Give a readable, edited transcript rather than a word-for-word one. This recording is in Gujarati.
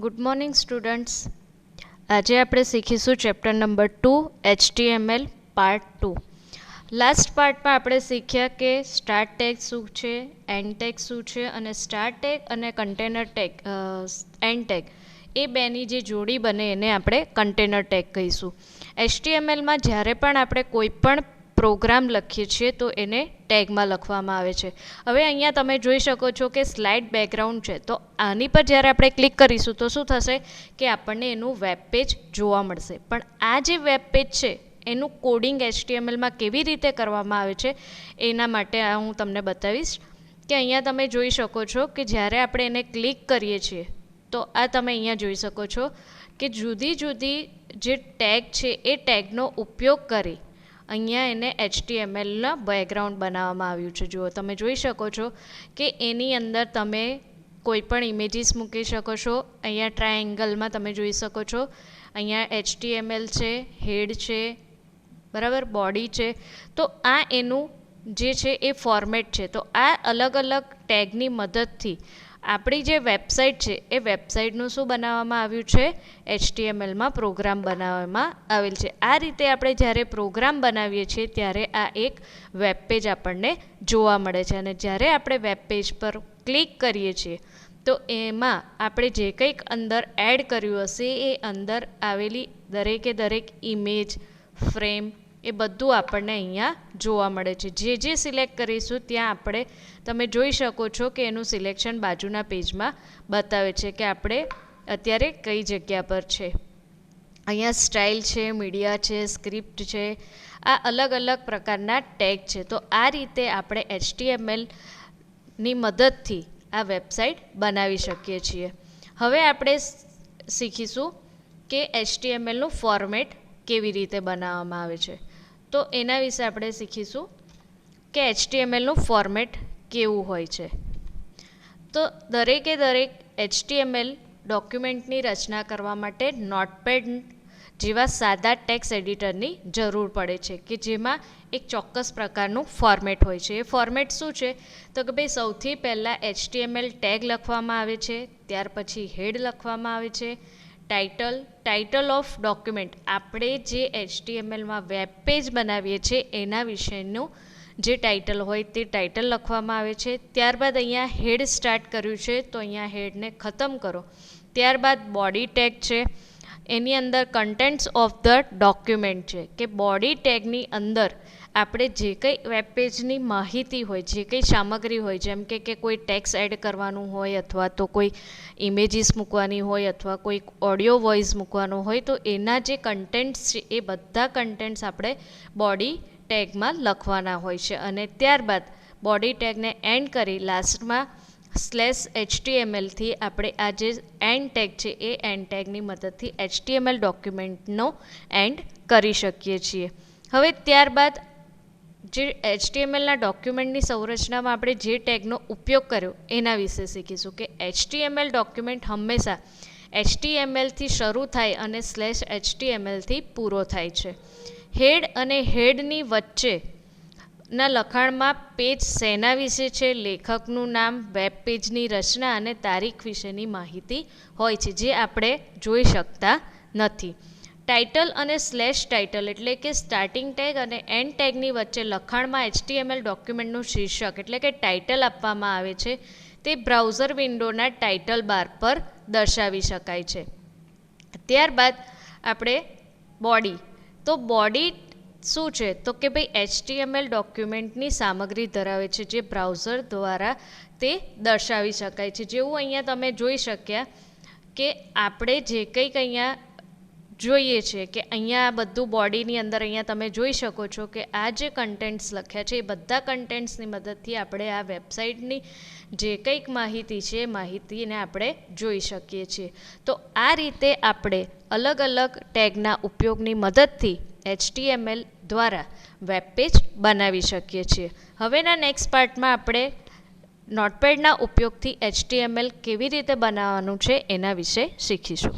Good morning students. આજે આપણે શીખીશું chapter number 2 HTML part 2. Last પાર્ટમાં આપણે શીખ્યા કે સ્ટાર્ટ ટેગ શું છે, એન્ડ ટેગ શું છે અને સ્ટાર્ટ ટેગ અને કન્ટેનર ટેગ એન્ડ ટેગ એ બેની જે જોડી બને એને આપણે કન્ટેનર ટેગ કહીશું. HTMLમાં જ્યારે પણ આપણે કોઈ પણ પ્રોગ્રામ લખીએ છીએ તો એને ટેગમાં લખવામાં આવે છે. હવે અહીંયા તમે જોઈ શકો છો કે સ્લાઇડ બેકગ્રાઉન્ડ છે, તો આની પર જ્યારે આપણે ક્લિક કરીશું તો શું થશે કે આપણને એનું વેબ પેજ જોવા મળશે. પણ આ જે વેબ પેજ છે એનું કોડિંગ HTMLમાં કેવી રીતે કરવામાં આવે છે એના માટે હું તમને બતાવીશ. કે અહીંયા તમે જોઈ શકો છો કે જ્યારે આપણે એને ક્લિક કરીએ છીએ તો આ તમે અહીંયા જોઈ શકો છો કે જુદી જુદી જે ટેગ છે એ ટેગનો ઉપયોગ કરી અહીંયા એને HTMLના બેકગ્રાઉન્ડ બનાવવામાં આવ્યું છે. જુઓ તમે જોઈ શકો છો કે એની અંદર તમે કોઈ પણ ઇમેજીસ મૂકી શકો છો. અહીંયા ટ્રાયેંગલમાં તમે જોઈ શકો છો અહીંયા HTML છે, હેડ છે, બરાબર, બોડી છે. તો આ એનું જે છે એ ફોર્મેટ છે. તો આ અલગ અલગ ટેગની મદદથી આપણી જે વેબસાઇટ છે એ વેબસાઇટનું શું બનાવવામાં આવ્યું છે, HTMLમાં પ્રોગ્રામ બનાવવામાં આવેલ છે. આ રીતે આપણે જ્યારે પ્રોગ્રામ બનાવીએ છીએ ત્યારે આ એક વેબ પેજ આપણને જોવા મળે છે. અને જ્યારે આપણે વેબ પેજ પર ક્લિક કરીએ છીએ તો એમાં આપણે જે કંઈક અંદર એડ કર્યું હશે એ અંદર આવેલી દરેકે દરેક ઇમેજ, ફ્રેમ એ બધું આપણને અહીંયા જોવા મળે છે. જે જે સિલેક્ટ કરીશું ત્યાં આપણે તમે જોઈ શકો છો કે એનું સિલેક્શન બાજુના પેજમાં બતાવે છે કે આપણે અત્યારે કઈ જગ્યા પર છે. અહીંયા સ્ટાઇલ છે, મીડિયા છે, સ્ક્રિપ્ટ છે, આ અલગ અલગ પ્રકારના ટેગ છે. તો આ રીતે આપણે HTMLની મદદથી આ વેબસાઇટ બનાવી શકીએ છીએ. હવે આપણે શીખીશું કે HTMLનું ફોર્મેટ કેવી રીતે બનાવવામાં આવે છે. તો એના વિશે આપણે શીખીશું કે HTMLનું ફોર્મેટ કેવું હોય છે. તો દરેકે દરેક HTML ડોક્યુમેન્ટની રચના કરવા માટે નોટપેડ જેવા સાદા ટેક્સ્ટ એડિટરની જરૂર પડે છે કે જેમાં એક ચોક્કસ પ્રકારનું ફોર્મેટ હોય છે. એ ફોર્મેટ શું છે તો કે ભાઈ સૌથી પહેલાં HTML ટેગ લખવામાં આવે છે, ત્યાર પછી હેડ લખવામાં આવે છે, ટાઇટલ ઓફ ડોક્યુમેન્ટ આપણે જે HTMLમાં વેબ પેજ બનાવીએ છીએ એના વિશેનું જે ટાઇટલ હોય તે ટાઇટલ લખવામાં આવે છે. ત્યારબાદ અહીંયા હેડ સ્ટાર્ટ કર્યું છે તો અહીંયા હેડને ખતમ કરો. ત્યારબાદ બોડી ટેગ છે, એની અંદર કન્ટેન્ટ્સ ઓફ ધ ડોક્યુમેન્ટ છે કે બોડી ટેગની અંદર આપણે જે કંઈ વેબ પેજની માહિતી હોય, જે કંઈ સામગ્રી હોય, જેમ કે કોઈ ટેક્સ્ટ એડ કરવાનું હોય અથવા તો કોઈ ઇમેજીસ મૂકવાની હોય અથવા કોઈ ઓડિયો વોઇસ મૂકવાનો હોય તો એના જે કન્ટેન્ટ્સ છે એ બધા કન્ટેન્ટ્સ આપણે બોડી ટેગમાં લખવાના હોય છે. અને ત્યારબાદ બોડી ટેગને એન્ડ કરી લાસ્ટમાં /HTML થી આપણે આ જે એન્ડ ટેગ છે એ એન્ડ ટેગની મદદથી HTML ડોક્યુમેન્ટનો એન્ડ કરી શકીએ છીએ. હવે ત્યારબાદ જે HTMLના ડોક્યુમેન્ટની સંરચનામાં આપણે જે ટેગનો ઉપયોગ કર્યો એના વિશે શીખીશું કે HTML ડોક્યુમેન્ટ હંમેશા HTML થી શરૂ થાય અને /HTML થી પૂરો થાય છે. હેડ અને હેડની વચ્ચેના લખાણમાં પેજ શેના વિશે છે, લેખકનું નામ, વેબ પેજની રચના અને તારીખ વિશેની માહિતી હોય છે જે આપણે જોઈ શકતા નથી. ટાઇટલ અને /ટાઇટલ એટલે કે સ્ટાર્ટિંગ ટેગ અને એન્ડ ટેગની વચ્ચે લખાણમાં HTML ડોક્યુમેન્ટનું શીર્ષક એટલે કે ટાઇટલ આપવામાં આવે છે તે બ્રાઉઝર વિન્ડોના ટાઇટલ બાર પર દર્શાવી શકાય છે. ત્યારબાદ આપણે બોડી. તો બોડી શું છે તો કે ભાઈ HTML ડોક્યુમેન્ટની સામગ્રી ધરાવે છે જે બ્રાઉઝર દ્વારા તે દર્શાવી શકાય છે. જેવું અહીંયા તમે જોઈ શક્યા કે આપણે જે કંઈક અહીંયા જોઈએ છે કે અહીંયા બધું બોડીની અંદર અહીંયા તમે જોઈ શકો છો કે આ જે કન્ટેન્ટ્સ લખ્યા છે એ બધા કન્ટેન્ટ્સની મદદથી આપણે આ વેબસાઇટની જે કંઈક માહિતી છે એ માહિતીને આપણે જોઈ શકીએ છીએ. તો આ રીતે આપણે અલગ અલગ ટેગના ઉપયોગની મદદથી HTML દ્વારા વેબ પેજ બનાવી શકીએ છીએ. હવેના નેક્સ્ટ પાર્ટમાં આપણે નોટપેડના ઉપયોગથી HTML કેવી રીતે બનાવવાનું છે એના વિશે શીખીશું.